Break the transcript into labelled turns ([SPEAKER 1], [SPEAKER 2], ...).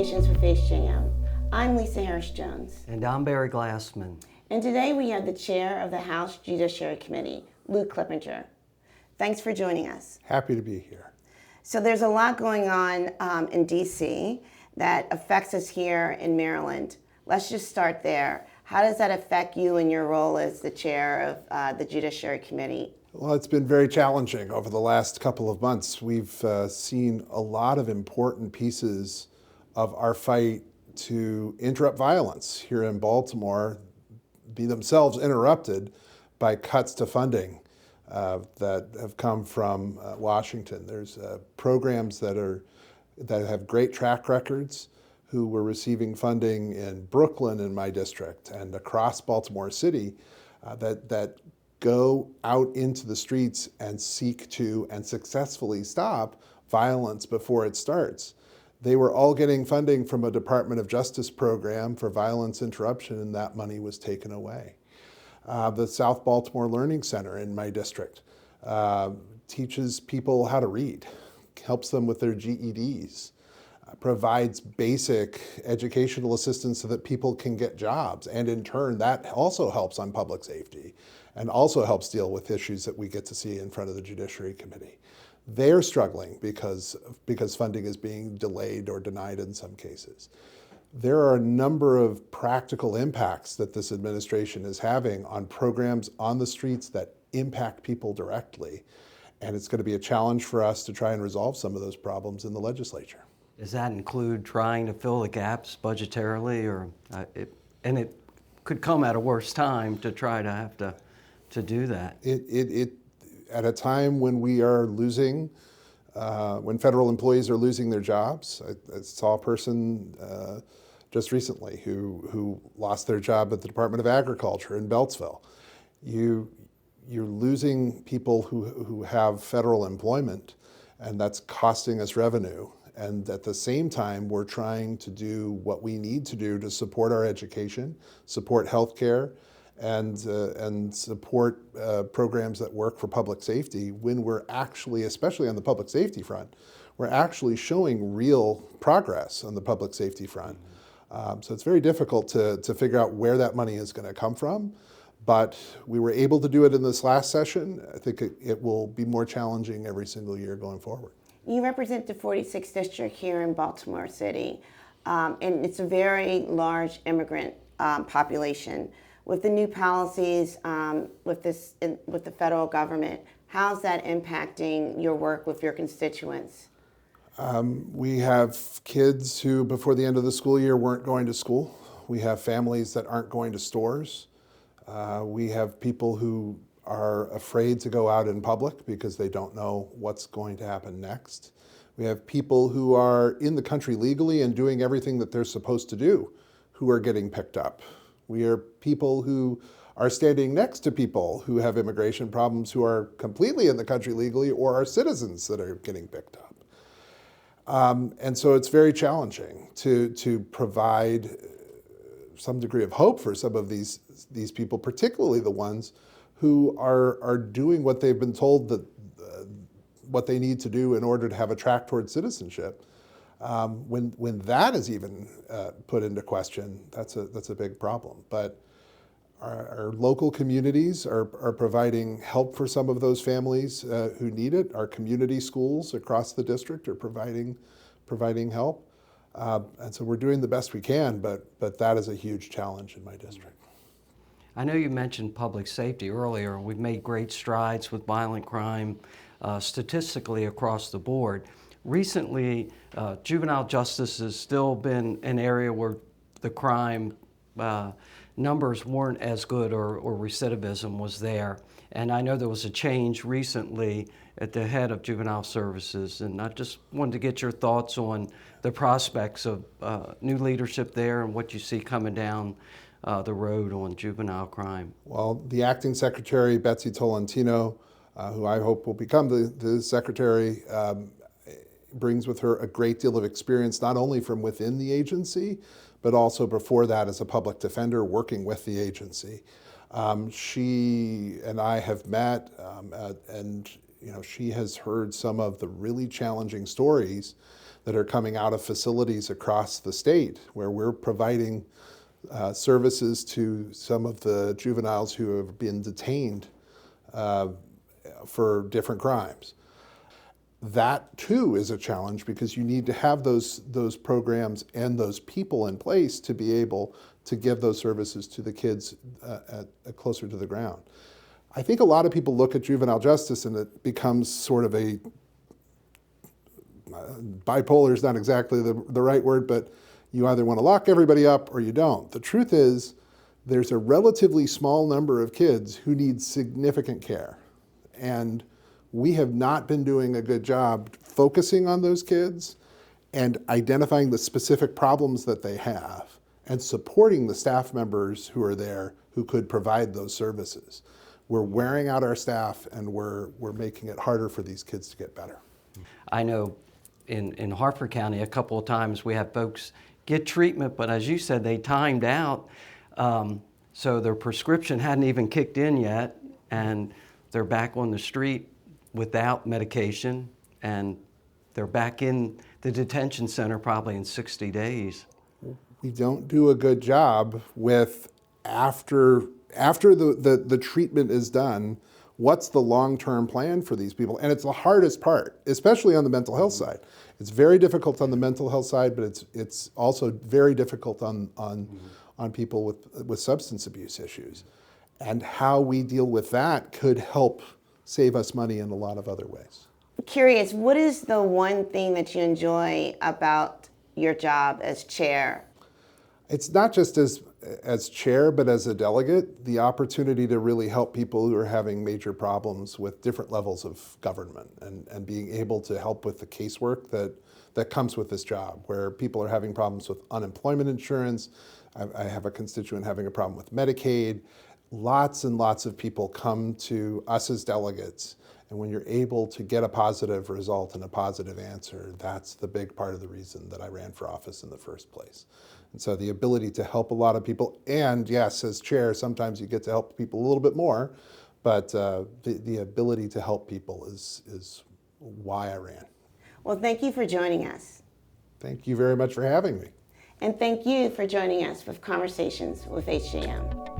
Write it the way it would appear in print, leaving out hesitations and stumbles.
[SPEAKER 1] Communications with HJM. I'm Lisa Harris-Jones.
[SPEAKER 2] And I'm Barry Glassman.
[SPEAKER 1] And today we have the chair of the House Judiciary Committee, Luke Clippinger. Thanks for joining us.
[SPEAKER 3] Happy to be here.
[SPEAKER 1] So there's a lot going on in D.C. that affects us here in Maryland. Let's just start there. How does that affect you in your role as the chair of the Judiciary Committee?
[SPEAKER 3] Well, it's been very challenging over the last couple of months. We've seen a lot of important pieces of our fight to interrupt violence here in Baltimore be themselves interrupted by cuts to funding that have come from Washington. There's programs that have great track records who were receiving funding in Brooklyn, in my district, and across Baltimore City that go out into the streets and seek to and successfully stop violence before it starts. They were all getting funding from a Department of Justice program for violence interruption, and that money was taken away. The South Baltimore Learning Center in my district teaches people how to read, helps them with their GEDs, provides basic educational assistance so that people can get jobs. And in turn, that also helps on public safety and also helps deal with issues that we get to see in front of the Judiciary Committee. They're struggling because funding is being delayed or denied in some cases. There are a number of practical impacts that this administration is having on programs on the streets that impact people directly. And it's going to be a challenge for us to try and resolve some of those problems in the legislature.
[SPEAKER 2] Does that include trying to fill the gaps budgetarily, or and it could come at a worse time to try to have to do that?
[SPEAKER 3] It at a time when we are losing, when federal employees are losing their jobs. I saw a person just recently who lost their job at the Department of Agriculture in Beltsville. You're losing people who have federal employment, and that's costing us revenue. And at the same time, we're trying to do what we need to do to support our education, support healthcare, and support programs that work for public safety when we're actually, especially on the public safety front, we're actually showing real progress on the public safety front. So it's very difficult to figure out where that money is going to come from, but we were able to do it in this last session. I think it will be more challenging every single year going forward.
[SPEAKER 1] You represent the 46th district here in Baltimore City, and it's a very large immigrant population. With the new policies with the federal government, how's that impacting your work with your constituents?
[SPEAKER 3] We have kids who, before the end of the school year, weren't going to school. We have families that aren't going to stores. We have people who are afraid to go out in public because they don't know what's going to happen next. We have people who are in the country legally and doing everything that they're supposed to do who are getting picked up. We are people who are standing next to people who have immigration problems who are completely in the country legally or are citizens that are getting picked up. And so it's very challenging to provide some degree of hope for some of these people, particularly the ones who are doing what they've been told that what they need to do in order to have a track towards citizenship. When that is even put into question, that's a big problem. But our local communities are providing help for some of those families who need it. Our community schools across the district are providing help. And so we're doing the best we can, but that is a huge challenge in my district.
[SPEAKER 2] I know you mentioned public safety earlier. We've made great strides with violent crime statistically across the board. Recently, juvenile justice has still been an area where the crime numbers weren't as good or recidivism was there. And I know there was a change recently at the head of Juvenile Services, and I just wanted to get your thoughts on the prospects of new leadership there and what you see coming down the road on juvenile crime.
[SPEAKER 3] Well, the acting secretary, Betsy Tolentino, who I hope will become the secretary, brings with her a great deal of experience, not only from within the agency, but also before that as a public defender working with the agency. She and I have met, and she has heard some of the really challenging stories that are coming out of facilities across the state where we're providing services to some of the juveniles who have been detained for different crimes. That too is a challenge because you need to have those programs and those people in place to be able to give those services to the kids closer to the ground. I think a lot of people look at juvenile justice and it becomes sort of a, bipolar is not exactly the right word, but you either want to lock everybody up or you don't. The truth is there's a relatively small number of kids who need significant care. And we have not been doing a good job focusing on those kids and identifying the specific problems that they have and supporting the staff members who are there who could provide those services. We're wearing out our staff and we're making it harder for these kids to get better.
[SPEAKER 2] I know in Harford County a couple of times we have folks get treatment, but as you said, they timed out, so their prescription hadn't even kicked in yet, and they're back on the street without medication, and they're back in the detention center probably in 60 days.
[SPEAKER 3] We don't do a good job with after the treatment is done, what's the long-term plan for these people? And it's the hardest part, especially on the mental health side. It's very difficult on the mental health side, but it's also very difficult on people with substance abuse issues. And how we deal with that could help save us money in a lot of other ways.
[SPEAKER 1] I'm curious, what is the one thing that you enjoy about your job as chair?
[SPEAKER 3] It's not just as chair, but as a delegate, the opportunity to really help people who are having major problems with different levels of government and being able to help with the casework that comes with this job, where people are having problems with unemployment insurance. I have a constituent having a problem with Medicaid. Lots and lots of people come to us as delegates, and when you're able to get a positive result and a positive answer, that's the big part of the reason that I ran for office in the first place. And so the ability to help a lot of people, and yes, as chair, sometimes you get to help people a little bit more, but the ability to help people is why I ran.
[SPEAKER 1] Well, thank you for joining us.
[SPEAKER 3] Thank you very much for having me.
[SPEAKER 1] And thank you for joining us with Conversations with HJM.